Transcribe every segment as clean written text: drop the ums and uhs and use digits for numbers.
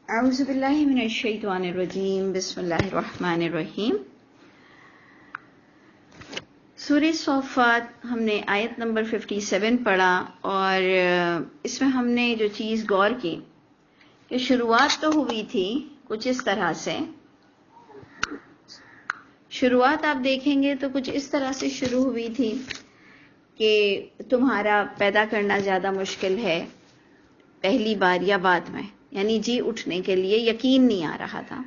اعوذ باللہ من الشیطان الرجیم بسم اللہ الرحمن الرحیم۔ سورہ صافات ہم نے آیت نمبر 57 پڑھا، اور اس میں ہم نے جو چیز غور کی کہ شروعات تو ہوئی تھی کچھ اس طرح سے، شروعات آپ دیکھیں گے تو کچھ اس طرح سے شروع ہوئی تھی کہ تمہارا پیدا کرنا زیادہ مشکل ہے پہلی بار یا بعد میں، یعنی جی اٹھنے کے لیے یقین نہیں آ رہا تھا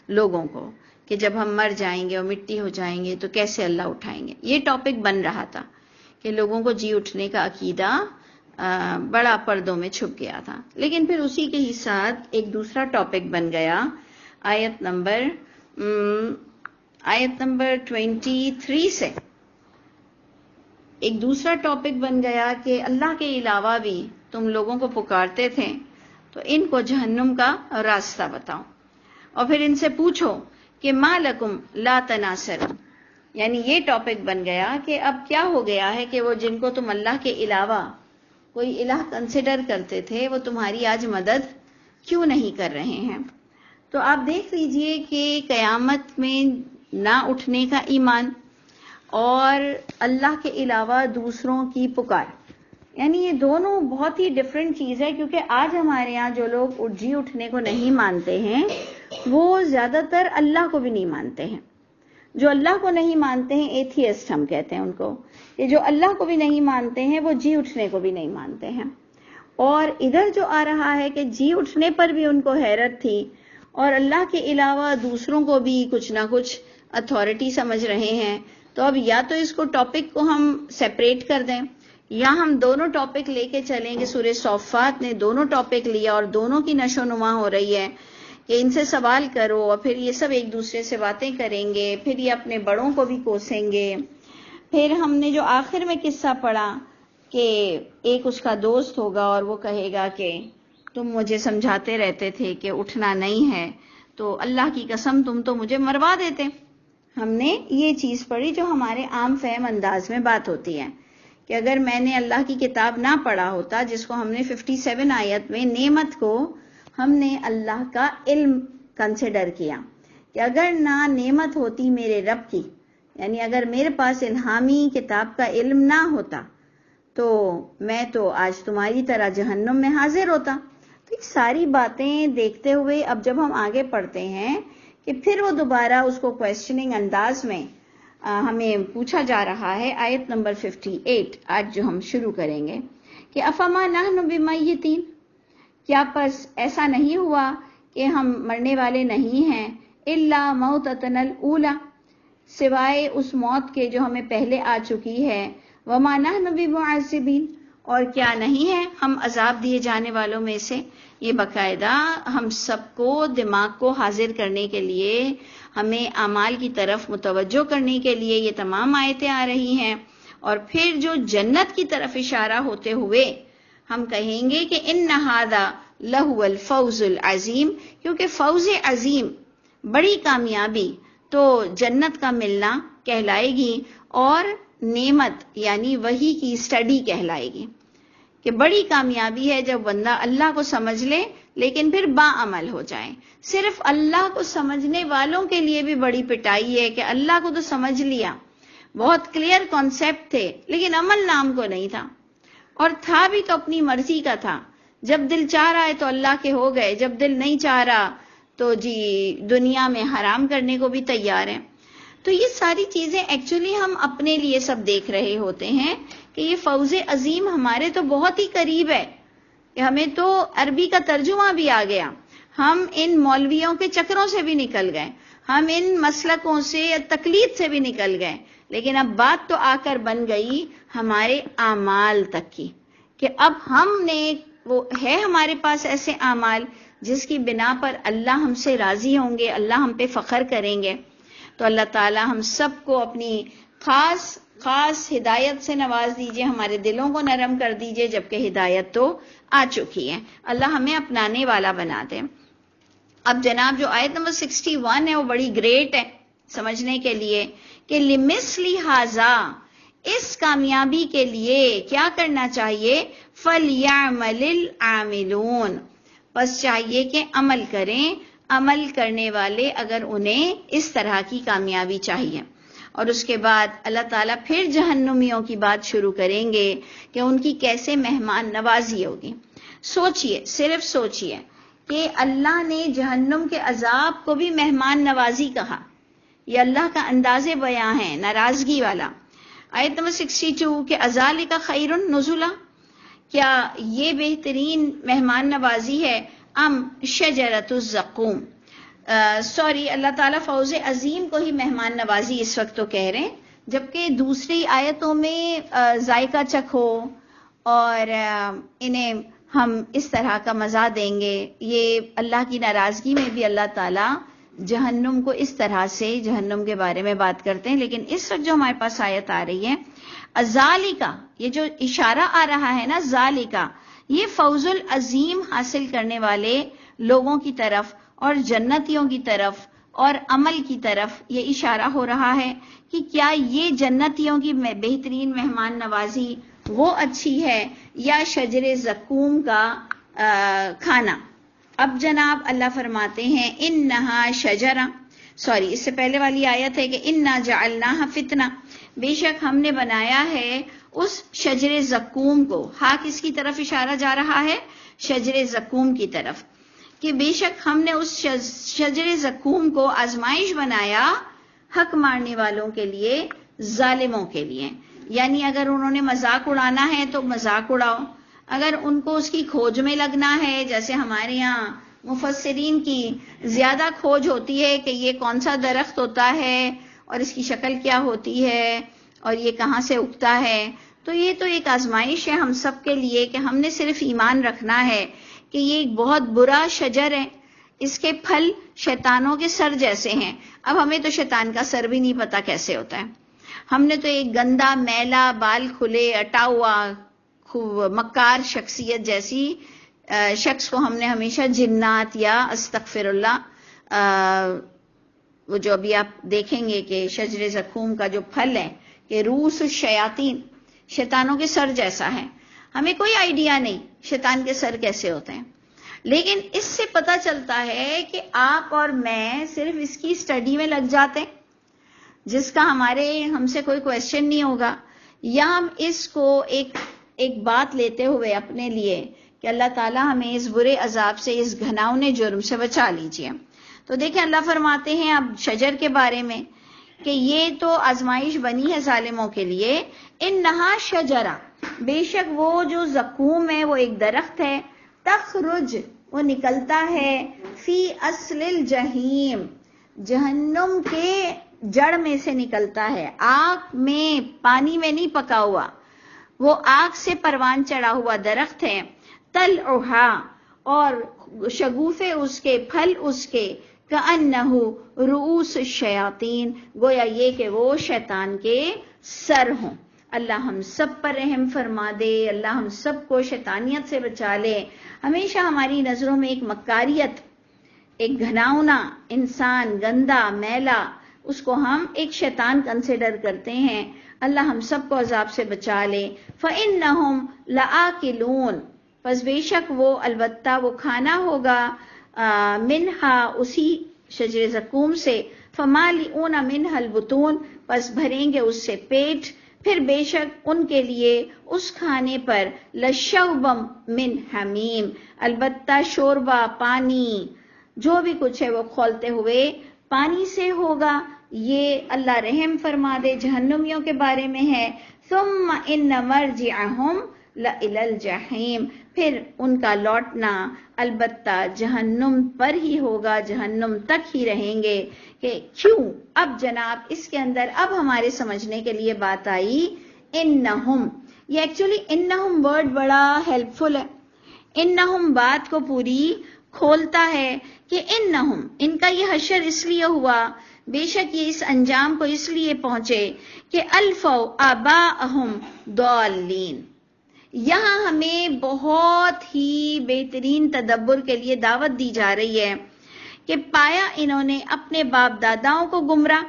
لوگوں کو کہ جب ہم مر جائیں گے اور مٹی ہو جائیں گے تو کیسے اللہ اٹھائیں گے۔ یہ ٹاپک بن رہا تھا کہ لوگوں کو جی اٹھنے کا عقیدہ بڑا پردوں میں چھپ گیا تھا، لیکن پھر اسی کے ہی ساتھ ایک دوسرا ٹاپک بن گیا آیت نمبر 23 سے ایک دوسرا ٹاپک بن گیا کہ اللہ کے علاوہ بھی تم لوگوں کو پکارتے تھے تو ان کو جہنم کا راستہ بتاؤ، اور پھر ان سے پوچھو کہ ما لکم لا تناصرون، یعنی یہ ٹاپک بن گیا کہ اب کیا ہو گیا ہے کہ وہ جن کو تم اللہ کے علاوہ کوئی الہ کنسیڈر کرتے تھے وہ تمہاری آج مدد کیوں نہیں کر رہے ہیں۔ تو آپ دیکھ لیجئے کہ قیامت میں نہ اٹھنے کا ایمان اور اللہ کے علاوہ دوسروں کی پکار، یعنی یہ دونوں بہت ہی ڈفرینٹ چیز ہے، کیونکہ آج ہمارے یہاں جو لوگ جی اٹھنے کو نہیں مانتے ہیں وہ زیادہ تر اللہ کو بھی نہیں مانتے ہیں۔ جو اللہ کو نہیں مانتے ہیں ایتھیسٹ ہم کہتے ہیں ان کو، کہ جو اللہ کو بھی نہیں مانتے ہیں وہ جی اٹھنے کو بھی نہیں مانتے ہیں۔ اور ادھر جو آ رہا ہے کہ جی اٹھنے پر بھی ان کو حیرت تھی اور اللہ کے علاوہ دوسروں کو بھی کچھ نہ کچھ اتھارٹی سمجھ رہے ہیں، تو اب یا تو اس کو ٹاپک کو ہم سیپریٹ کر دیں یا ہم دونوں ٹاپک لے کے چلیں کہ سورہ صافات نے دونوں ٹاپک لیا اور دونوں کی نشو و نما ہو رہی ہے کہ ان سے سوال کرو، اور پھر یہ سب ایک دوسرے سے باتیں کریں گے، پھر یہ اپنے بڑوں کو بھی کوسیں گے۔ پھر ہم نے جو آخر میں قصہ پڑھا کہ ایک اس کا دوست ہوگا اور وہ کہے گا کہ تم مجھے سمجھاتے رہتے تھے کہ اٹھنا نہیں ہے، تو اللہ کی قسم تم تو مجھے مروا دیتے۔ ہم نے یہ چیز پڑھی جو ہمارے عام فہم انداز میں بات ہوتی ہے کہ اگر میں نے اللہ کی کتاب نہ پڑھا ہوتا، جس کو ہم نے 57 آیت میں نعمت کو ہم نے اللہ کا علم کنسیڈر کیا کہ اگر نہ نعمت ہوتی میرے رب کی، یعنی اگر میرے پاس الہامی کتاب کا علم نہ ہوتا تو میں تو آج تمہاری طرح جہنم میں حاضر ہوتا۔ تو یہ ساری باتیں دیکھتے ہوئے اب جب ہم آگے پڑھتے ہیں کہ پھر وہ دوبارہ اس کو کویسچننگ انداز میں ہمیں پوچھا جا رہا ہے، آیت نمبر 58 آج جو ہم شروع کریں گے کہ افما نحن بمیتین، کیا پس ایسا نہیں ہوا کہ ہم مرنے والے نہیں ہیں، الا موتتنا الاولی، سوائے اس موت کے جو ہمیں پہلے آ چکی ہے، وما نحن بمعذبین، اور کیا نہیں ہے ہم عذاب دیے جانے والوں میں سے۔ یہ باقاعدہ ہم سب کو دماغ کو حاضر کرنے کے لیے، ہمیں اعمال کی طرف متوجہ کرنے کے لیے یہ تمام آیتیں آ رہی ہیں، اور پھر جو جنت کی طرف اشارہ ہوتے ہوئے ہم کہیں گے کہ ان ھذا لہو الفوز العظیم، کیونکہ فوز عظیم، بڑی کامیابی تو جنت کا ملنا کہلائے گی، اور نعمت یعنی وحی کی اسٹڈی کہلائے گی، کہ بڑی کامیابی ہے جب بندہ اللہ کو سمجھ لے لیکن پھر باعمل ہو جائے۔ صرف اللہ کو سمجھنے والوں کے لیے بھی بڑی پٹائی ہے کہ اللہ کو تو سمجھ لیا، بہت کلیئر کانسیپٹ تھے، لیکن عمل نام کو نہیں تھا، اور تھا بھی تو اپنی مرضی کا تھا، جب دل چاہ رہا ہے تو اللہ کے ہو گئے، جب دل نہیں چاہ رہا تو جی دنیا میں حرام کرنے کو بھی تیار ہیں۔ تو یہ ساری چیزیں ایکچولی ہم اپنے لیے سب دیکھ رہے ہوتے ہیں کہ یہ فوز عظیم ہمارے تو بہت ہی قریب ہے، کہ ہمیں تو عربی کا ترجمہ بھی آ گیا، ہم ان مولویوں کے چکروں سے بھی نکل گئے، ہم ان مسلکوں سے تقلید سے بھی نکل گئے، لیکن اب بات تو آ کر بن گئی ہمارے اعمال تک کی، کہ اب ہم نے وہ ہے ہمارے پاس ایسے اعمال جس کی بنا پر اللہ ہم سے راضی ہوں گے، اللہ ہم پہ فخر کریں گے۔ تو اللہ تعالی ہم سب کو اپنی خاص ہدایت سے نواز دیجئے، ہمارے دلوں کو نرم کر دیجئے، جبکہ ہدایت تو آ چکی ہے، اللہ ہمیں اپنانے والا بنا دے۔ اب جناب جو آیت نمبر 61 ہے وہ بڑی گریٹ ہے سمجھنے کے لیے، کہ لمثل ھذا، اس کامیابی کے لیے کیا کرنا چاہیے، فلیعمل العاملون، بس چاہیے کہ عمل کریں، عمل کرنے والے اگر انہیں اس طرح کی کامیابی چاہیے۔ اور اس کے بعد اللہ تعالیٰ پھر جہنمیوں کی بات شروع کریں گے کہ ان کی کیسے مہمان نوازی ہوگی۔ سوچئے، صرف سوچئے کہ اللہ نے جہنم کے عذاب کو بھی مہمان نوازی کہا۔ یہ اللہ کا انداز بیان ہے ناراضگی والا۔ آیت نمبر 62 کہ اذالک خیر نزلا، کیا یہ بہترین مہمان نوازی ہے؟ ام شجرۃ الزقوم، سوری اللہ تعالیٰ فوز عظیم کو ہی مہمان نوازی اس وقت تو کہہ رہے ہیں، جبکہ دوسری آیتوں میں ذائقہ چکھو اور انہیں ہم اس طرح کا مزہ دیں گے۔ یہ اللہ کی ناراضگی میں بھی اللہ تعالیٰ جہنم کو اس طرح سے جہنم کے بارے میں بات کرتے ہیں۔ لیکن اس وقت جو ہمارے پاس آیت آ رہی ہے ذالکا، یہ جو اشارہ آ رہا ہے نا ذالکا، یہ فوز العظیم حاصل کرنے والے لوگوں کی طرف اور جنتیوں کی طرف اور عمل کی طرف یہ اشارہ ہو رہا ہے کہ کیا یہ جنتیوں کی بہترین مہمان نوازی وہ اچھی ہے یا شجر زقوم کا کھانا؟ اب جناب اللہ فرماتے ہیں انہا شجرہ، اس سے پہلے والی آیت ہے کہ انا جعلناہا فتنہ، بے شک ہم نے بنایا ہے اس شجر زقوم کو۔ ہاں کس کی طرف اشارہ جا رہا ہے؟ شجر زقوم کی طرف، کہ بے شک ہم نے اس شجر زقوم کو آزمائش بنایا حق مارنے والوں کے لیے، ظالموں کے لیے۔ یعنی اگر انہوں نے مذاق اڑانا ہے تو مذاق اڑاؤ، اگر ان کو اس کی کھوج میں لگنا ہے، جیسے ہمارے یہاں مفسرین کی زیادہ کھوج ہوتی ہے کہ یہ کون سا درخت ہوتا ہے اور اس کی شکل کیا ہوتی ہے اور یہ کہاں سے اگتا ہے، تو یہ تو ایک آزمائش ہے ہم سب کے لیے کہ ہم نے صرف ایمان رکھنا ہے کہ یہ ایک بہت برا شجر ہے، اس کے پھل شیطانوں کے سر جیسے ہیں۔ اب ہمیں تو شیطان کا سر بھی نہیں پتا کیسے ہوتا ہے، ہم نے تو ایک گندا میلا بال کھلے اٹا ہوا مکار شخصیت جیسی شخص کو ہم نے ہمیشہ جنات یا استغفر اللہ، وہ جو ابھی آپ دیکھیں گے کہ شجر زقوم کا جو پھل ہے کہ رؤوس الشیاطین، شیطانوں کے سر جیسا ہے۔ ہمیں کوئی آئیڈیا نہیں شیطان کے سر کیسے ہوتے ہیں، لیکن اس سے پتہ چلتا ہے کہ آپ اور میں صرف اس کی اسٹڈی میں لگ جاتے ہیں جس کا ہم سے کوئی کویسچن نہیں ہوگا، یا ہم اس کو ایک بات لیتے ہوئے اپنے لیے کہ اللہ تعالیٰ ہمیں اس برے عذاب سے، اس گھناؤنے جرم سے بچا لیجئے۔ تو دیکھیں اللہ فرماتے ہیں اب شجر کے بارے میں کہ یہ تو آزمائش بنی ہے ظالموں کے لیے، انہا شجرہ، بے شک وہ جو زقوم ہے وہ ایک درخت ہے، تخرج، وہ نکلتا ہے، فی اصل الجحیم، جہنم کے جڑ میں سے نکلتا ہے، آگ میں پانی میں نہیں پکا ہوا، وہ آگ سے پروان چڑھا ہوا درخت ہے، طلعھا، اور شگوفے اس کے، پھل اس کے، کأنہ رؤوس الشیاطین، گویا یہ کہ وہ شیطان کے سر ہوں۔ اللہ ہم سب پر رحم فرما دے، اللہ ہم سب کو شیطانیت سے بچا لے۔ ہمیشہ ہماری نظروں میں ایک مکاریت، ایک گھناؤنا انسان، گندا میلا، اس کو ہم ایک شیطان کنسیڈر کرتے ہیں۔ اللہ ہم سب کو عذاب سے بچا لے۔ فإنہم لآکلون، پس بے شک وہ البتہ وہ کھانا ہوگا، منہا اسی شجر زقوم سے، فمالئون منہا البطون، پس بھریں گے اس سے پیٹ، پھر بے شک ان کے لیے اس کھانے پر لشوبم من حمیم، البتہ شوربہ، پانی، جو بھی کچھ ہے وہ کھولتے ہوئے پانی سے ہوگا۔ یہ اللہ رحم فرما دے جہنمیوں کے بارے میں ہے۔ ثم ان مرجعہم لإلی الجحیم، پھر ان کا لوٹنا البتہ جہنم پر ہی ہوگا، جہنم تک ہی رہیں گے۔ کہ کیوں؟ اب جناب اس کے اندر اب ہمارے سمجھنے کے لیے بات آئی انہم، یہ ایکچولی انہم ورڈ بڑا ہیلپ فل ہے، انہم بات کو پوری کھولتا ہے کہ انہم، ان کا یہ حشر اس لیے ہوا، بے شک یہ اس انجام کو اس لیے پہنچے کہ الفوا آباءہم ضالین۔ یہاں ہمیں بہت ہی بہترین تدبر کے لیے دعوت دی جا رہی ہے کہ پایا انہوں نے اپنے باپ داداؤں کو گمراہ،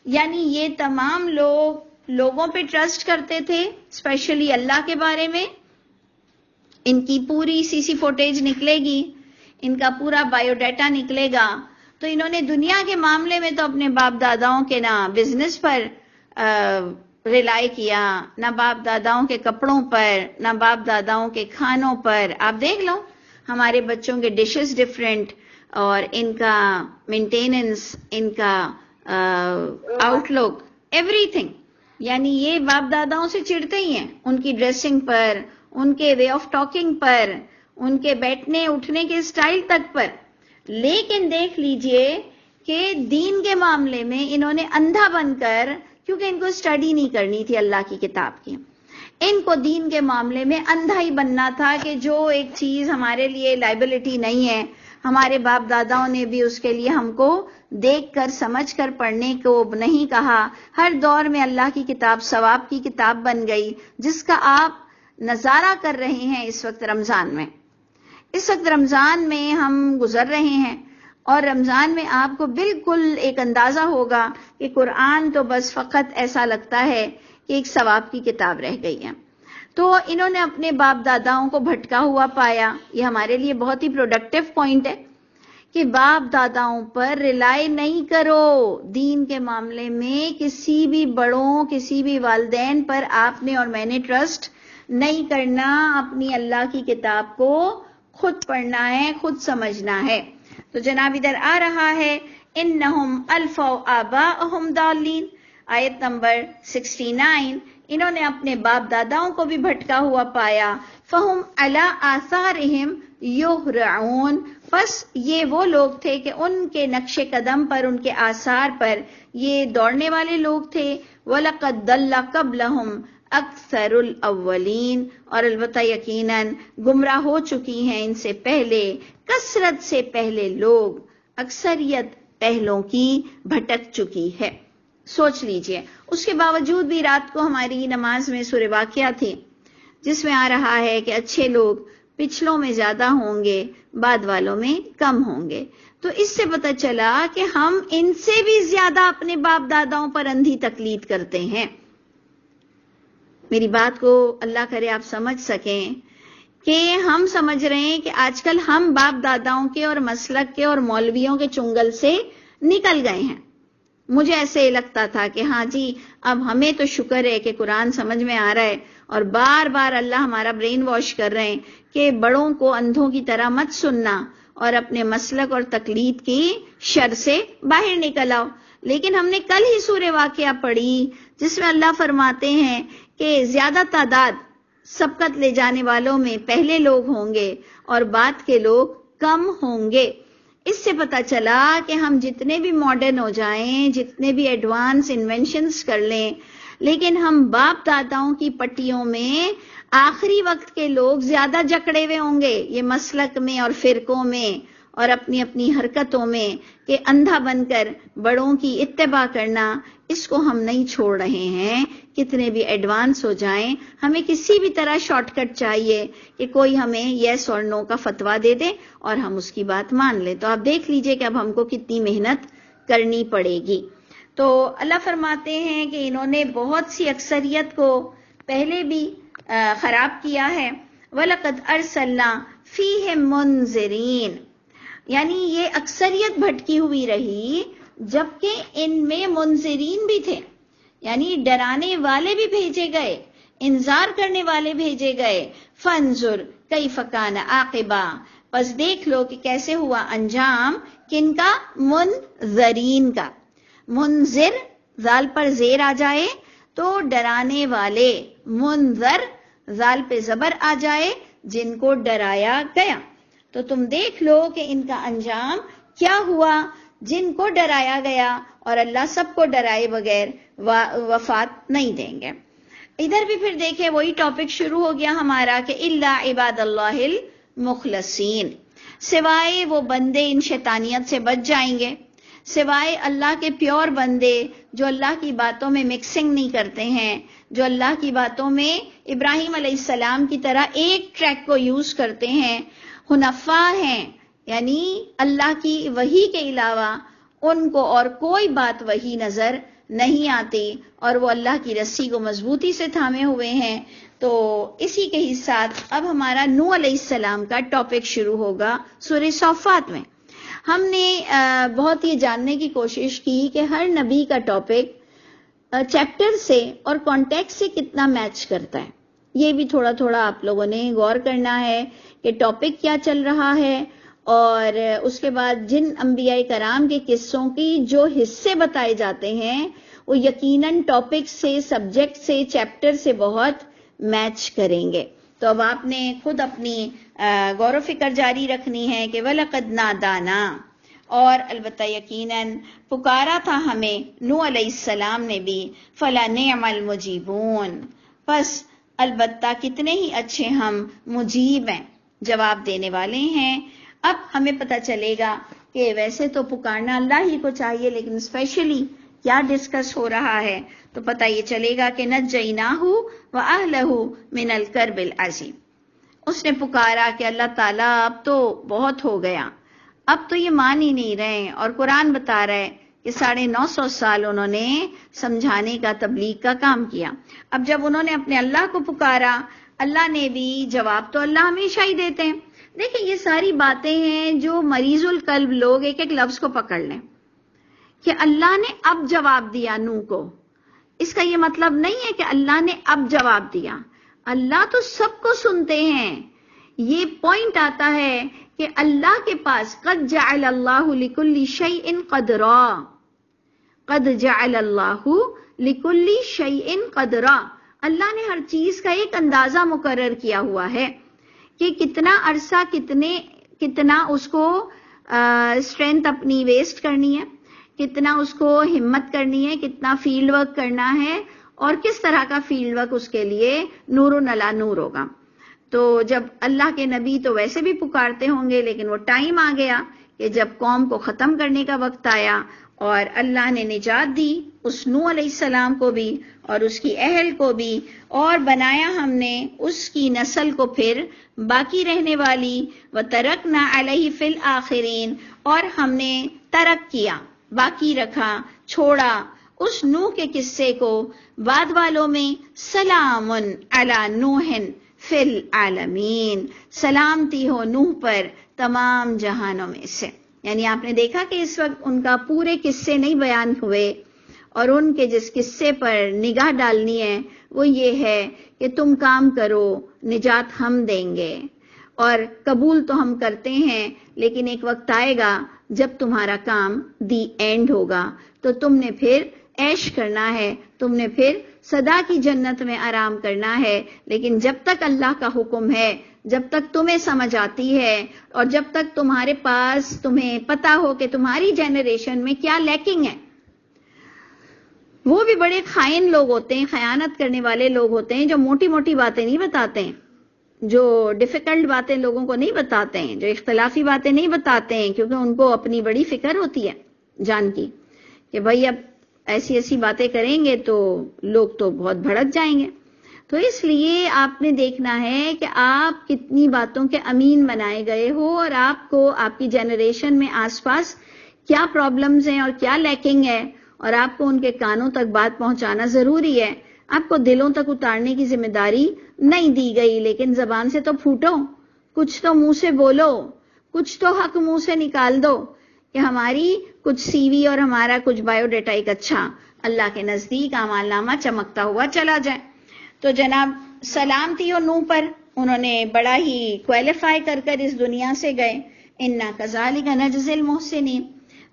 یعنی یہ تمام لوگوں پہ ٹرسٹ کرتے تھے، اسپیشلی اللہ کے بارے میں۔ ان کی پوری سی سی فوٹیج نکلے گی ان کا پورا بایو ڈیٹا نکلے گا تو انہوں نے دنیا کے معاملے میں تو اپنے باپ داداؤں کے نہ بزنس پر ریلائی کیا، نہ باپ داداؤں کے کپڑوں پر، نہ باپ داداؤں کے کھانوں پر. آپ دیکھ لو ہمارے بچوں کے ڈشز ڈفرینٹ، اور ان کا مینٹیننس، ان کا آؤٹ لک، ایوری تھنگ. یعنی یہ باپ داداؤں سے چڑھتے ہی ہیں، ان کی ڈریسنگ پر، ان کے وے آف ٹاکنگ پر، ان کے بیٹھنے اٹھنے کے اسٹائل تک پر. لیکن دیکھ لیجئے کہ دین کے معاملے میں انہوں نے اندھا بن کر، کیونکہ ان کو اسٹڈی نہیں کرنی تھی اللہ کی کتاب کی، ان کو دین کے معاملے میں اندھا ہی بننا تھا کہ جو ایک چیز ہمارے لیے لائبلٹی نہیں ہے، ہمارے باپ داداؤں نے بھی اس کے لیے ہم کو دیکھ کر سمجھ کر پڑھنے کو نہیں کہا. ہر دور میں اللہ کی کتاب ثواب کی کتاب بن گئی، جس کا آپ نظارہ کر رہے ہیں اس وقت رمضان میں. اس وقت رمضان میں ہم گزر رہے ہیں، اور رمضان میں آپ کو بالکل ایک اندازہ ہوگا کہ قرآن تو بس فقط ایسا لگتا ہے کہ ایک ثواب کی کتاب رہ گئی ہے. تو انہوں نے اپنے باپ داداؤں کو بھٹکا ہوا پایا. یہ ہمارے لیے بہت ہی پروڈکٹیو پوائنٹ ہے کہ باپ داداؤں پر ریلائی نہیں کرو. دین کے معاملے میں کسی بھی بڑوں، کسی بھی والدین پر آپ نے اور میں نے ٹرسٹ نہیں کرنا. اپنی اللہ کی کتاب کو خود پڑھنا ہے، خود سمجھنا ہے. تو جناب ادھر آ رہا ہے انہم الفوا آباءہم ضالین، آیت نمبر 69. انہوں نے اپنے باپ داداؤں کو بھی بھٹکا ہوا پایا. فہم علی آثارہم یہرعون، پس یہ وہ لوگ تھے کہ ان کے نقش قدم پر، ان کے آثار پر یہ دوڑنے والے لوگ تھے. وَلَقَدْ ضَلَّ قَبْلَهُمْ اکثر الاولین، اور البتہ یقیناً گمراہ ہو چکی ہیں ان سے پہلے، کثرت سے پہلے لوگ، اکثریت پہلوں کی بھٹک چکی ہے. سوچ لیجئے. اس کے باوجود بھی رات کو ہماری نماز میں سورہ واقعہ تھی، جس میں آ رہا ہے کہ اچھے لوگ پچھلوں میں زیادہ ہوں گے، بعد والوں میں کم ہوں گے. تو اس سے پتہ چلا کہ ہم ان سے بھی زیادہ اپنے باپ داداؤں پر اندھی تقلید کرتے ہیں. میری بات کو اللہ کرے آپ سمجھ سکیں کہ ہم سمجھ رہے ہیں کہ آج کل ہم باپ داداؤں کے اور مسلک کے اور مولویوں کے چنگل سے نکل گئے ہیں. مجھے ایسے لگتا تھا کہ ہاں جی اب ہمیں تو شکر ہے کہ قرآن سمجھ میں آ رہا ہے، اور بار بار اللہ ہمارا برین واش کر رہے ہیں کہ بڑوں کو اندھوں کی طرح مت سننا اور اپنے مسلک اور تقلید کی شر سے باہر نکل آؤ. لیکن ہم نے کل ہی سورہ واقعہ پڑھی جس میں اللہ فرماتے ہیں کہ زیادہ تعداد سبقت لے جانے والوں میں پہلے لوگ ہوں گے اور بعد کے لوگ کم ہوں گے. اس سے پتہ چلا کہ ہم جتنے بھی ماڈرن ہو جائیں، جتنے بھی ایڈوانس انوینشنز کر لیں، لیکن ہم باپ داداؤں کی پٹیوں میں آخری وقت کے لوگ زیادہ جکڑے ہوئے ہوں گے، یہ مسلک میں اور فرقوں میں اور اپنی اپنی حرکتوں میں، کہ اندھا بن کر بڑوں کی اتباع کرنا، اس کو ہم نہیں چھوڑ رہے ہیں. کتنے بھی ایڈوانس ہو جائیں، ہمیں کسی بھی طرح شارٹ کٹ چاہیے کہ کوئی ہمیں یس اور نو کا فتویٰ دے دے اور ہم اس کی بات مان لیں. تو آپ دیکھ لیجئے کہ اب ہم کو کتنی محنت کرنی پڑے گی. تو اللہ فرماتے ہیں کہ انہوں نے بہت سی اکثریت کو پہلے بھی خراب کیا ہے. وَلَقَدْ أَرْسَلْنَا فِيهِمْ مُنذِرِينَ، یعنی یہ اکثریت بھٹکی ہوئی رہی جبکہ ان میں منذرین بھی تھے، یعنی ڈرانے والے بھی بھیجے گئے، انذار کرنے والے بھیجے گئے. فَانظُرْ كَيْفَ كَانَ عَاقِبَةُ، پس دیکھ لو کہ کیسے ہوا انجام کن کا؟ منذرین کا. منذر ذال پر زیر آ جائے تو ڈرانے والے، منذر ذال پہ زبر آ جائے جن کو ڈرایا گیا. تو تم دیکھ لو کہ ان کا انجام کیا ہوا جن کو ڈرایا گیا، اور اللہ سب کو ڈرائے بغیر وفات نہیں دیں گے. ادھر بھی پھر دیکھیں وہی ٹاپک شروع ہو گیا ہمارا کہ الا عباد اللہ المخلصین، سوائے وہ بندے ان شیطانیت سے بچ جائیں گے، سوائے اللہ کے پیور بندے جو اللہ کی باتوں میں مکسنگ نہیں کرتے ہیں، جو اللہ کی باتوں میں ابراہیم علیہ السلام کی طرح ایک ٹریک کو یوز کرتے ہیں، حنفاء ہیں، یعنی اللہ کی وحی کے علاوہ ان کو اور کوئی بات وحی نظر نہیں آتی اور وہ اللہ کی رسی کو مضبوطی سے تھامے ہوئے ہیں. تو اسی کے ہی ساتھ اب ہمارا نوح علیہ السلام کا ٹاپک شروع ہوگا سورہ صافات میں. ہم نے بہت یہ جاننے کی کوشش کی کہ ہر نبی کا ٹاپک چیپٹر سے اور کانٹیکسٹ سے کتنا میچ کرتا ہے. یہ بھی تھوڑا تھوڑا آپ لوگوں نے غور کرنا ہے کہ ٹاپک کیا چل رہا ہے، اور اس کے بعد جن انبیاء کرام کے قصوں کی جو حصے بتائے جاتے ہیں وہ یقیناً ٹاپک سے، سبجیکٹ سے، چیپٹر سے بہت میچ کریں گے. تو اب آپ نے خود اپنی غور و فکر جاری رکھنی ہے کہ وَلَقَدْ نَادَانَا، اور البتہ یقیناً پکارا تھا ہمیں نوح علیہ السلام نے بھی، فَلَنِعْمَ الْمُجِيبُونَ، پس البتہ کتنے ہی اچھے ہم مجیب ہیں، جواب دینے والے ہیں. اب ہمیں پتہ چلے گا کہ ویسے تو پکارنا اللہ ہی کو چاہیے، لیکن اسپیشلی کیا ڈسکس ہو رہا ہے تو پتہ یہ چلے گا کہ نجیناہ وَأَهْلَهُ مِنَ الْكَرْبِ الْعَظِيمِ. اس نے پکارا کہ اللہ تعالیٰ اب تو بہت ہو گیا، اب تو یہ مان ہی نہیں رہے، اور قرآن بتا رہا ہے کہ 950 سال انہوں نے سمجھانے کا، تبلیغ کا کام کیا. اب جب انہوں نے اپنے اللہ کو پکارا، اللہ نے بھی جواب تو اللہ ہمیشہ ہی دیتے ہیں. دیکھیں یہ ساری باتیں ہیں جو مریض القلب لوگ ایک ایک لفظ کو پکڑ لیں کہ اللہ نے اب جواب دیا نوح کو. اس کا یہ مطلب نہیں ہے کہ اللہ نے اب جواب دیا، اللہ تو سب کو سنتے ہیں. یہ پوائنٹ آتا ہے کہ اللہ کے پاس قد جعل اللہ لکل شیء قدرا، قد جعل اللہ لکل شیء قدرا، اللہ نے ہر چیز کا ایک اندازہ مقرر کیا ہوا ہے کہ کتنا عرصہ، کتنا اس کو اسٹرینتھ اپنی ویسٹ کرنی ہے، کتنا اس کو ہمت کرنی ہے، کتنا فیلڈ ورک کرنا ہے، اور کس طرح کا فیلڈ ورک اس کے لیے نور نلا نور ہوگا. تو جب اللہ کے نبی تو ویسے بھی پکارتے ہوں گے، لیکن وہ ٹائم آ گیا کہ جب قوم کو ختم کرنے کا وقت آیا، اور اللہ نے نجات دی اس نوح علیہ السلام کو بھی اور اس کی اہل کو بھی، اور بنایا ہم نے اس کی نسل کو پھر باقی رہنے والی. وَتَرَكْنَا عَلَيْهِ فِي الْآخِرِينَ، اور ہم نے ترک کیا، باقی رکھا، چھوڑا اس نوح کے قصے کو بعد والوں میں. سلام علی نوح فی العالمین، سلامتی ہو نوح پر تمام جہانوں میں سے. یعنی آپ نے دیکھا کہ اس وقت ان کا پورے قصے نہیں بیان ہوئے، اور ان کے جس قصے پر نگاہ ڈالنی ہے وہ یہ ہے کہ تم کام کرو، نجات ہم دیں گے، اور قبول تو ہم کرتے ہیں، لیکن ایک وقت آئے گا جب تمہارا کام دی اینڈ ہوگا، تو تم نے پھر عیش کرنا ہے، تم نے پھر صدا کی جنت میں آرام کرنا ہے. لیکن جب تک اللہ کا حکم ہے، جب تک تمہیں سمجھ آتی ہے، اور جب تک تمہارے پاس تمہیں پتا ہو کہ تمہاری جنریشن میں کیا لیکنگ ہے. وہ بھی بڑے خائن لوگ ہوتے ہیں، خیانت کرنے والے لوگ ہوتے ہیں، جو موٹی موٹی باتیں نہیں بتاتے ہیں، جو ڈیفیکلٹ باتیں لوگوں کو نہیں بتاتے ہیں، جو اختلافی باتیں نہیں بتاتے ہیں، کیونکہ ان کو اپنی بڑی فکر ہوتی ہے جان کی کہ بھائی اب ایسی ایسی باتیں کریں گے تو لوگ تو بہت بھڑک جائیں گے. تو اس لیے آپ نے دیکھنا ہے کہ آپ کتنی باتوں کے امین بنائے گئے ہو، اور آپ کو آپ کی جنریشن میں آس پاس کیا پرابلمز ہیں اور کیا لیکنگ ہے، اور آپ کو ان کے کانوں تک بات پہنچانا ضروری ہے. آپ کو دلوں تک اتارنے کی ذمہ داری نہیں دی گئی، لیکن زبان سے تو پھوٹو، کچھ تو منہ سے بولو، کچھ تو حق منہ سے نکال دو کہ ہماری کچھ سی وی اور ہمارا کچھ بایو ڈیٹا ایک اچھا اللہ کے نزدیک اعمال نامہ چمکتا ہوا چلا جائے. تو جناب سلامتی ہو نوح پر، انہوں نے بڑا ہی کوالیفائی کر اس دنیا سے گئے. انا کذالک نجزی المحسنین،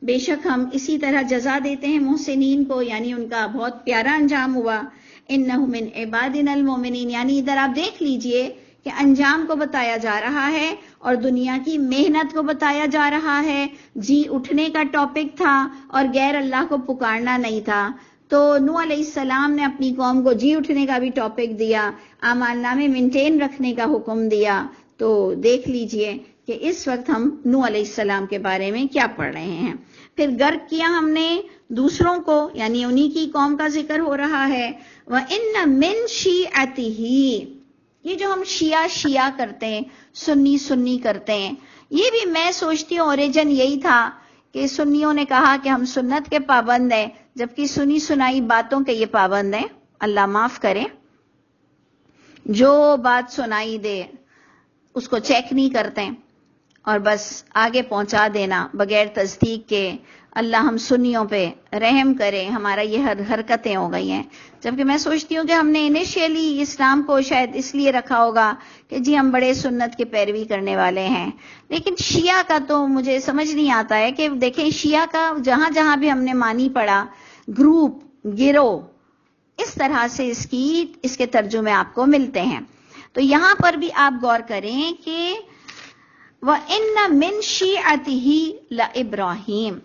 بے شک ہم اسی طرح جزا دیتے ہیں محسنین کو، یعنی ان کا بہت پیارا انجام ہوا. انہ من عبادنا المؤمنین، یعنی ادھر آپ دیکھ لیجئے کہ انجام کو بتایا جا رہا ہے اور دنیا کی محنت کو بتایا جا رہا ہے. جی اٹھنے کا ٹاپک تھا اور غیر اللہ کو پکارنا نہیں تھا. تو نوح علیہ السلام نے اپنی قوم کو جی اٹھنے کا بھی ٹاپک دیا، اعمال نامے مینٹین رکھنے کا حکم دیا. تو دیکھ لیجئے کہ اس وقت ہم نوح علیہ السلام کے بارے میں کیا پڑھ رہے ہیں. پھر غرق کیا ہم نے دوسروں کو، یعنی انہی کی قوم کا ذکر ہو رہا ہے. وَإِنَّ مِن شِيعَتِهِ، یہ جو ہم شیعہ کرتے ہیں، سنی کرتے ہیں، یہ بھی میں سوچتی ہوں اوریجن یہی تھا کہ سنیوں نے کہا کہ ہم سنت کے پابند ہیں، جبکہ سنی سنائی باتوں کے یہ پابند ہیں. اللہ معاف کرے. جو بات سنائی دے اس کو چیک نہیں کرتے اور بس آگے پہنچا دینا بغیر تصدیق کے. اللہ ہم سنیوں پہ رحم کرے. ہمارا یہ حرکتیں ہو گئی ہیں. جبکہ میں سوچتی ہوں کہ ہم نے انیشیلی اسلام کو شاید اس لیے رکھا ہوگا کہ جی ہم بڑے سنت کی پیروی کرنے والے ہیں. لیکن شیعہ کا تو مجھے سمجھ نہیں آتا ہے کہ دیکھیں شیعہ کا جہاں جہاں بھی ہم نے معنی پڑھا گروپ گروہ اس طرح سے اس کے ترجمے آپ کو ملتے ہیں. تو یہاں پر بھی آپ غور کریں کہ وَإِنَّ مِن شِيعَتِهِ لَإِبْرَاهِيمَ،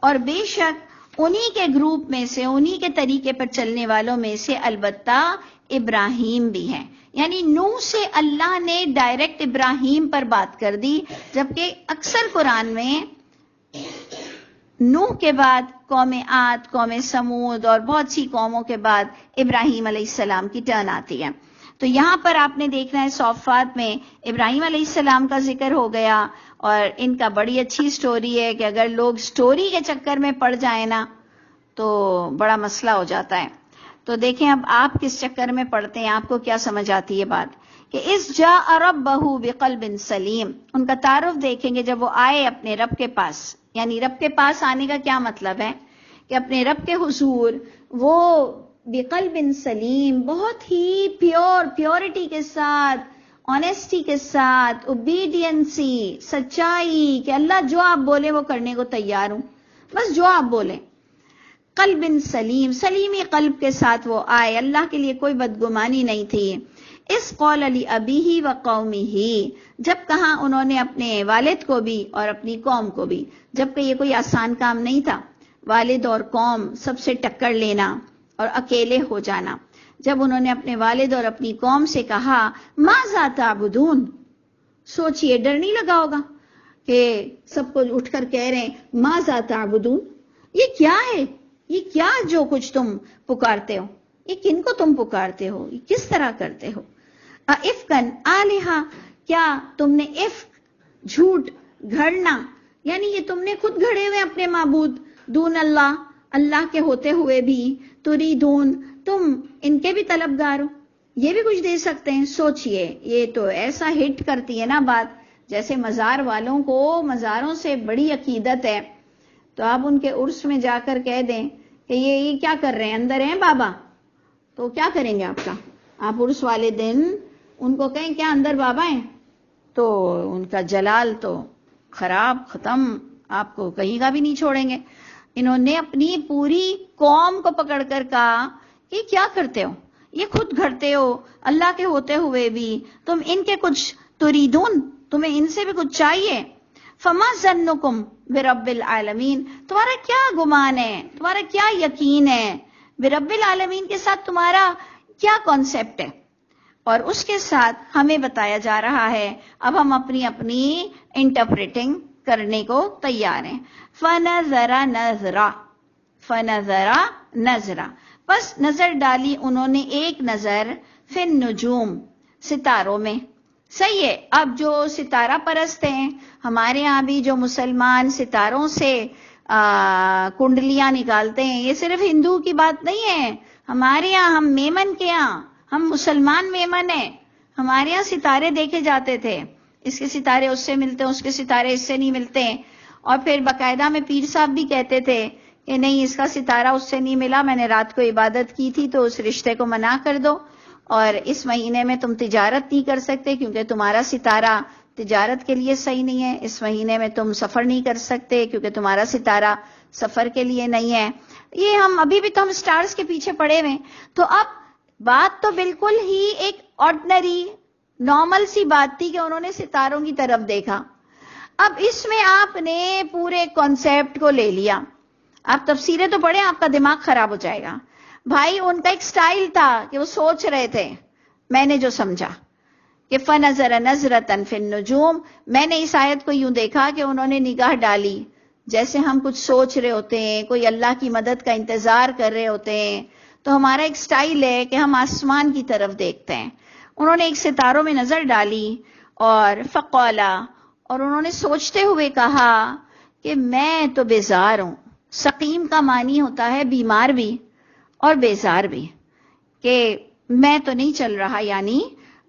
اور بے شک انہی کے گروپ میں سے انہی کے طریقے پر چلنے والوں میں سے البتہ ابراہیم بھی ہیں. یعنی نوح سے اللہ نے ڈائریکٹ ابراہیم پر بات کر دی، جبکہ اکثر قرآن میں نوح کے بعد قوم عاد، قوم سمود اور بہت سی قوموں کے بعد ابراہیم علیہ السلام کی ٹرن آتی ہے. تو یہاں پر آپ نے دیکھنا ہے صافات میں ابراہیم علیہ السلام کا ذکر ہو گیا، اور ان کا بڑی اچھی سٹوری ہے کہ اگر لوگ سٹوری کے چکر میں پڑ جائیں نا تو بڑا مسئلہ ہو جاتا ہے. تو دیکھیں اب آپ کس چکر میں پڑتے ہیں، آپ کو کیا سمجھ آتی ہے بات کہ اذ جاء ربہ بقلب سلیم. ان کا تعارف دیکھیں گے جب وہ آئے اپنے رب کے پاس. یعنی رب کے پاس آنے کا کیا مطلب ہے کہ اپنے رب کے حضور وہ بقلب سلیم، بہت ہی پیورٹی کے ساتھ، آنیسٹی کے ساتھ، اوبیڈینسی، سچائی، کہ اللہ جو آپ بولے وہ کرنے کو تیار ہوں، بس جو آپ بولیں. قلب سلیم، سلیمی قلب کے ساتھ وہ آئے، اللہ کے لیے کوئی بدگمانی نہیں تھی. اس قول لابیہ وقومہ، جب کہا انہوں نے اپنے والد کو بھی اور اپنی قوم کو بھی، جبکہ یہ کوئی آسان کام نہیں تھا والد اور قوم سب سے ٹکر لینا اور اکیلے ہو جانا. جب انہوں نے اپنے والد اور اپنی قوم سے کہا ماذا تعبدون، سوچئے ڈر نہیں لگا ہوگا کہ سب کو اٹھ کر کہہ رہے ہیں ماذا تعبدون، یہ کیا ہے، یہ کیا جو کچھ تم پکارتے ہو، یہ کن کو تم پکارتے ہو، یہ کس طرح کرتے ہو. افکن آلہا، کیا تم نے افک جھوٹ گھڑنا، یعنی یہ تم نے خود گھڑے ہوئے اپنے معبود، دون اللہ، اللہ کے ہوتے ہوئے بھی، تریدون، تم ان کے بھی طلبگار ہو، یہ بھی کچھ دے سکتے ہیں. سوچئے یہ تو ایسا ہٹ کرتی ہے نا بات، جیسے مزار والوں کو مزاروں سے بڑی عقیدت ہے، تو آپ ان کے عرس میں جا کر کہہ دیں کہ یہ کیا کر رہے ہیں، اندر ہیں بابا، تو کیا کریں گے آپ کا؟ آپ عرس والے دن ان کو کہیں کیا اندر بابا ہیں، تو ان کا جلال تو خراب ختم، آپ کو کہیں کا بھی نہیں چھوڑیں گے. انہوں نے اپنی پوری قوم کو پکڑ کر کہا کہ کیا کرتے ہو، یہ خود گھڑتے ہو اللہ کے ہوتے ہوئے بھی، تم ان کے کچھ تریدون، تمہیں ان سے بھی کچھ چاہیے. فما ظنکم برب العالمین، تمہارا کیا گمان ہے، تمہارا کیا یقین ہے، برب العالمین کے ساتھ تمہارا کیا کانسیپٹ ہے. اور اس کے ساتھ ہمیں بتایا جا رہا ہے، اب ہم اپنی انٹرپریٹنگ کرنے کو تیار ہیں. فنظر نظرا، بس نظر ڈالی انہوں نے ایک نظر، فی النجوم، ستاروں میں. صحیح ہے، اب جو ستارہ پرست ہیں ہمارے ہاں بھی جو مسلمان ستاروں سے کنڈلیاں نکالتے ہیں، یہ صرف ہندو کی بات نہیں ہے. ہمارے یہاں ہم میمن کے یہاں، ہم مسلمان میمن ہیں، ہمارے یہاں ستارے دیکھے جاتے تھے، اس کے ستارے اس سے ملتے ہیں، اس کے ستارے اس سے نہیں ملتے ہیں. اور پھر باقاعدہ میں پیر صاحب بھی کہتے تھے کہ نہیں اس کا ستارہ اس سے نہیں ملا، میں نے رات کو عبادت کی تھی تو اس رشتے کو منع کر دو، اور اس مہینے میں تم تجارت نہیں کر سکتے کیونکہ تمہارا ستارہ تجارت کے لیے صحیح نہیں ہے، اس مہینے میں تم سفر نہیں کر سکتے کیونکہ تمہارا ستارہ سفر کے لیے نہیں ہے. یہ ہم ابھی بھی تو ہم سٹارز کے پیچھے پڑے ہوئے. تو اب بات تو بالکل ہی ایک آرڈنری نارمل سی بات تھی کہ انہوں نے ستاروں کی طرف دیکھا. اب اس میں آپ نے پورے کانسیپٹ کو لے لیا. آپ تفسیریں تو پڑھیں، آپ کا دماغ خراب ہو جائے گا. بھائی ان کا ایک سٹائل تھا کہ وہ سوچ رہے تھے. میں نے جو سمجھا کہ فنظر نظرۃ فی النجوم، میں نے اس آیت کو یوں دیکھا کہ انہوں نے نگاہ ڈالی جیسے ہم کچھ سوچ رہے ہوتے ہیں، کوئی اللہ کی مدد کا انتظار کر رہے ہوتے ہیں. تو ہمارا ایک سٹائل ہے کہ ہم آسمان کی طرف دیکھتے ہیں. انہوں نے ایک ستاروں میں نظر ڈالی اور فقالا، اور انہوں نے سوچتے ہوئے کہا کہ میں تو بیزار ہوں. سقیم کا معنی ہوتا ہے بیمار بھی اور بیزار بھی، کہ میں تو نہیں چل رہا، یعنی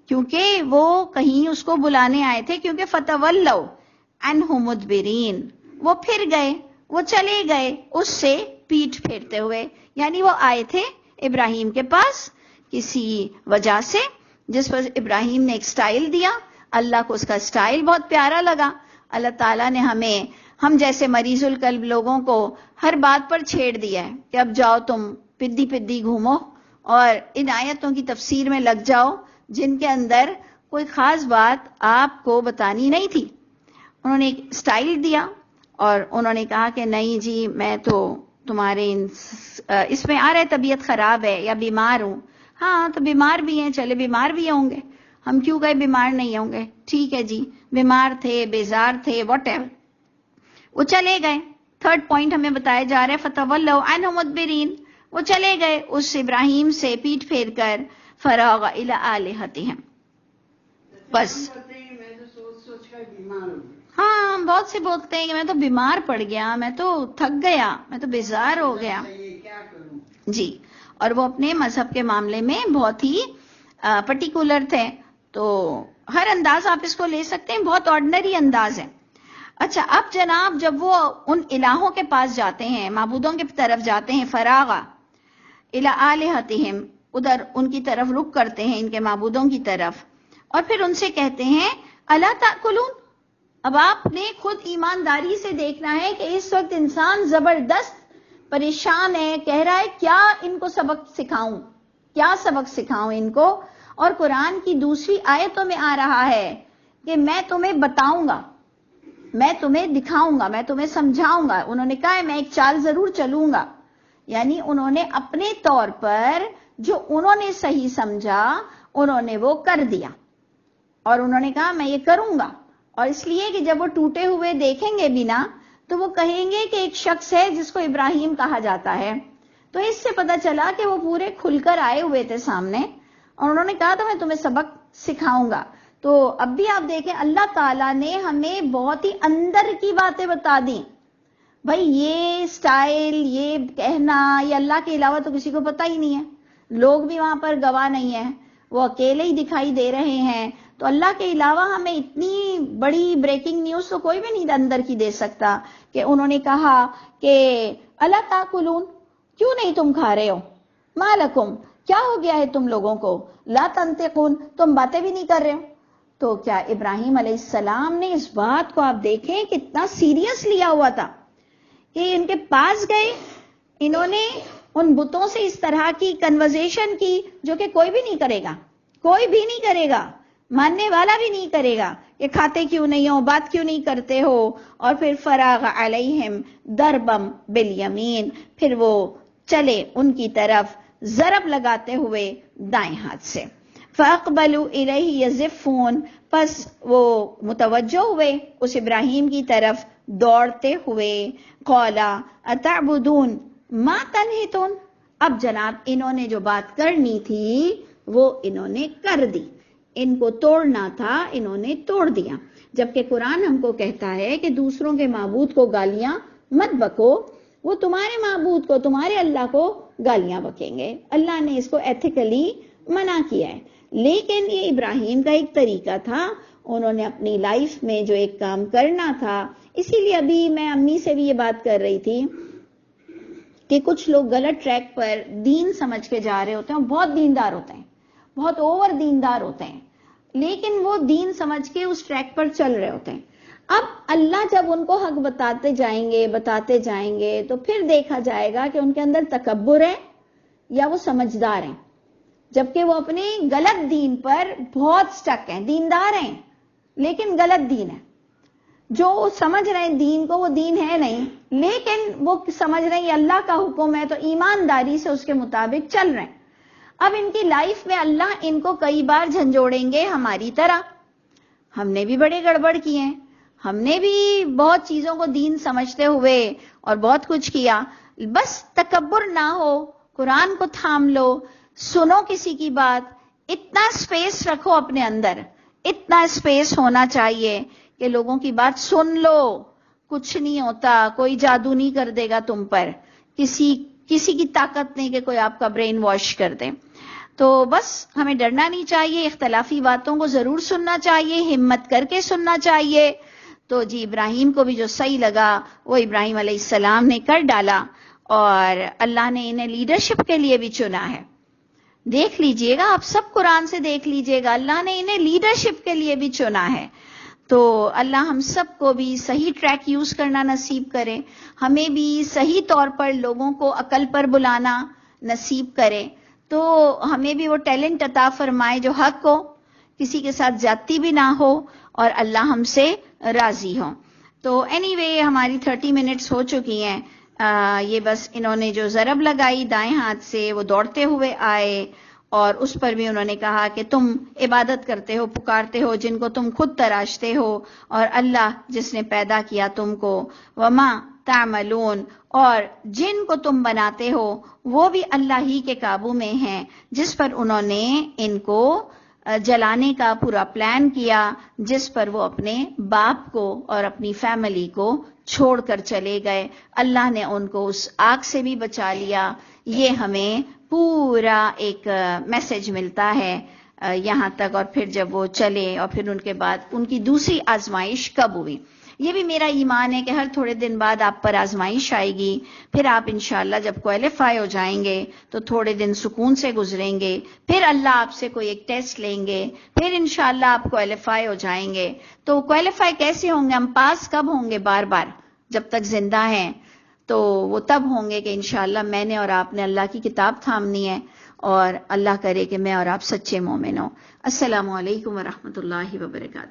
کیونکہ وہ کہیں اس کو بلانے آئے تھے، کیونکہ فتولوا عنہ مدبرین، وہ پھر گئے، وہ چلے گئے اس سے پیٹھ پھیرتے ہوئے. یعنی وہ آئے تھے ابراہیم کے پاس کسی وجہ سے، جس پر ابراہیم نے ایک سٹائل دیا، اللہ کو اس کا سٹائل بہت پیارا لگا. اللہ تعالیٰ نے ہم جیسے مریض القلب لوگوں کو ہر بات پر چھیڑ دیا ہے کہ اب جاؤ تم پدی گھومو اور ان آیتوں کی تفسیر میں لگ جاؤ جن کے اندر کوئی خاص بات آپ کو بتانی نہیں تھی. انہوں نے ایک سٹائل دیا اور انہوں نے کہا کہ نہیں جی میں تو تمہارے اس میں آ رہا ہے طبیعت خراب ہے یا بیمار ہوں. ہاں تو بیمار بھی ہیں، چلے بیمار بھی ہوں گے، ہم کیوں کہیں بیمار نہیں ہوں گے، ٹھیک ہے جی بیمار تھے، بیزار تھے، واٹ ایور. وہ چلے گئے. تھرڈ پوائنٹ ہمیں بتایا جا رہا ہے فتولوا عنہ مدبرین، وہ چلے گئے اس ابراہیم سے پیٹ پھیر کر. فراغ الی آلہتہم، بس ہاں بہت سے بولتے ہیں کہ میں تو بیمار پڑ گیا، میں تو تھک گیا، میں تو بیزار ہو گیا جی. اور وہ اپنے مذہب کے معاملے میں بہت ہی پرٹیکولر تھے. تو ہر انداز آپ اس کو لے سکتے ہیں، بہت آرڈنری انداز ہے. اچھا اب جناب جب وہ ان الہوں کے پاس جاتے ہیں، معبودوں کی طرف جاتے ہیں، فراغا الی آلہتہم، ادھر ان کی طرف رخ کرتے ہیں، ان کے معبودوں کی طرف، اور پھر ان سے کہتے ہیں الا تاکلون. اب آپ نے خود ایمانداری سے دیکھنا ہے کہ اس وقت انسان زبردست پریشان ہے، کہہ رہا ہے کیا ان کو سبق سکھاؤں ان کو. اور قرآن کی دوسری آیتوں میں آ رہا ہے کہ میں تمہیں بتاؤں گا، میں تمہیں دکھاؤں گا، میں تمہیں سمجھاؤں گا. انہوں نے کہا ہے میں ایک چال ضرور چلوں گا. یعنی انہوں نے اپنے طور پر جو انہوں نے صحیح سمجھا انہوں نے وہ کر دیا، اور انہوں نے کہا میں یہ کروں گا. اور اس لیے کہ جب وہ ٹوٹے ہوئے دیکھیں گے بنا تو وہ کہیں گے کہ ایک شخص ہے جس کو ابراہیم کہا جاتا ہے. تو اس سے پتا چلا کہ وہ پورے کھل کر آئے ہوئے تھے سامنے، اور انہوں نے کہا تھا میں تمہیں سبق سکھاؤں گا. تو اب بھی آپ دیکھیں اللہ تعالیٰ نے ہمیں بہت ہی اندر کی باتیں بتا دی. بھائی یہ سٹائل، یہ کہنا، یہ اللہ کے علاوہ تو کسی کو پتہ ہی نہیں ہے. لوگ بھی وہاں پر گواہ نہیں ہیں، وہ اکیلے ہی دکھائی دے رہے ہیں. تو اللہ کے علاوہ ہمیں اتنی بڑی بریکنگ نیوز تو کوئی بھی نہیں اندر کی دے سکتا کہ انہوں نے کہا کہ الا تاکلون، کیوں نہیں تم کھا رہے ہو، ما لکم، کیا ہو گیا ہے تم لوگوں کو، لا تنطقون، تم باتیں بھی نہیں کر رہے ہو. تو کیا ابراہیم علیہ السلام نے اس بات کو آپ دیکھیں کتنا سیریس لیا ہوا تھا کہ ان کے پاس گئے، انہوں نے ان بتوں سے اس طرح کی کنورزیشن کی جو کہ کوئی بھی نہیں کرے گا، کوئی بھی نہیں کرے گا، ماننے والا بھی نہیں کرے گا کہ کھاتے کیوں نہیں ہو، بات کیوں نہیں کرتے ہو. اور پھر فراغ علیہم ضربم بالیمین، پھر وہ چلے ان کی طرف ضرب لگاتے ہوئے دائیں ہاتھ سے. فاقبلوا الیہ یزفون، پس وہ متوجہ ہوئے اس ابراہیم کی طرف دوڑتے ہوئے. قالا اتعبدون ما تنحتون، اب جناب انہوں نے جو بات کرنی تھی وہ انہوں نے کر دی، ان کو توڑنا تھا انہوں نے توڑ دیا. جبکہ قرآن ہم کو کہتا ہے کہ دوسروں کے معبود کو گالیاں مت بکو، وہ تمہارے معبود کو، تمہارے اللہ کو گالیاں بکیں گے. اللہ نے اس کو ایتھیکلی منع کیا ہے. لیکن یہ ابراہیم کا ایک طریقہ تھا، انہوں نے اپنی لائف میں جو ایک کام کرنا تھا. اسی لیے ابھی میں امی سے بھی یہ بات کر رہی تھی کہ کچھ لوگ غلط ٹریک پر دین سمجھ کے جا رہے ہوتے ہیں، بہت دیندار ہوتے ہیں، بہت اوور دیندار ہوتے ہیں، لیکن وہ دین سمجھ کے اس ٹریک پر چل رہے ہوتے ہیں. اب اللہ جب ان کو حق بتاتے جائیں گے تو پھر دیکھا جائے گا کہ ان کے اندر تکبر ہے یا وہ سمجھدار ہیں، جبکہ وہ اپنے غلط دین پر بہت سٹک ہیں، دیندار ہیں لیکن غلط دین ہے. جو سمجھ رہے ہیں دین کو، وہ دین ہے نہیں، لیکن وہ سمجھ رہے ہیں یہ اللہ کا حکم ہے تو ایمانداری سے اس کے مطابق چل رہے ہیں. اب ان کی لائف میں اللہ ان کو کئی بار جھنجھوڑیں گے ہماری طرح. ہم نے بھی بڑے گڑبڑ کیے ہیں، ہم نے بھی بہت چیزوں کو دین سمجھتے ہوئے اور بہت کچھ کیا. بس تکبر نہ ہو، قرآن کو تھام لو، سنو کسی کی بات، اتنا سپیس رکھو اپنے اندر، اتنا سپیس ہونا چاہیے کہ لوگوں کی بات سن لو. کچھ نہیں ہوتا، کوئی جادو نہیں کر دے گا تم پر، کسی کی طاقت نہیں کہ کوئی آپ کا برین واش کر دے. تو بس ہمیں ڈرنا نہیں چاہیے، اختلافی باتوں کو ضرور سننا چاہیے، ہمت کر کے سننا چاہیے۔ تو جی ابراہیم کو بھی جو صحیح لگا وہ ابراہیم علیہ السلام نے کر ڈالا، اور اللہ نے انہیں لیڈرشپ کے لیے بھی چنا ہے۔ دیکھ لیجئے گا، آپ سب قرآن سے دیکھ لیجئے گا، اللہ نے انہیں لیڈرشپ کے لیے بھی چنا ہے۔ تو اللہ ہم سب کو بھی صحیح ٹریک یوز کرنا نصیب کرے، ہمیں بھی صحیح طور پر لوگوں کو عقل پر بلانا نصیب کرے، تو ہمیں بھی وہ ٹیلنٹ عطا فرمائے جو حق ہو، کسی کے ساتھ زیادتی بھی نہ ہو، اور اللہ ہم سے راضی ہو۔ تو اینی وے ہماری 30 منٹس ہو چکی ہیں۔ یہ بس انہوں نے جو ضرب لگائی دائیں ہاتھ سے، وہ دوڑتے ہوئے آئے، اور اس پر بھی انہوں نے کہا کہ تم عبادت کرتے ہو، پکارتے ہو جن کو تم خود تراشتے ہو، اور اللہ جس نے پیدا کیا تم کو، وما تعملون، اور جن کو تم بناتے ہو وہ بھی اللہ ہی کے قابو میں ہیں، جس پر انہوں نے ان کو جلانے کا پورا پلان کیا، جس پر وہ اپنے باپ کو اور اپنی فیملی کو چھوڑ کر چلے گئے۔ اللہ نے ان کو اس آگ سے بھی بچا لیا۔ یہ ہمیں پورا ایک میسج ملتا ہے یہاں تک، اور پھر جب وہ چلے اور پھر ان کے بعد ان کی دوسری آزمائش کب ہوئی۔ یہ بھی میرا ایمان ہے کہ ہر تھوڑے دن بعد آپ پر آزمائش آئے گی، پھر آپ انشاءاللہ جب کوالیفائی ہو جائیں گے تو تھوڑے دن سکون سے گزریں گے، پھر اللہ آپ سے کوئی ایک ٹیسٹ لیں گے، پھر انشاءاللہ آپ کوالیفائی ہو جائیں گے۔ تو کوالیفائی کیسے ہوں گے؟ ہم پاس کب ہوں گے؟ بار بار جب تک زندہ ہیں، تو وہ تب ہوں گے کہ انشاءاللہ میں نے اور آپ نے اللہ کی کتاب تھامنی ہے، اور اللہ کرے کہ میں اور آپ سچے مومن ہوں۔ السلام علیکم ورحمۃ اللہ وبرکاتہ۔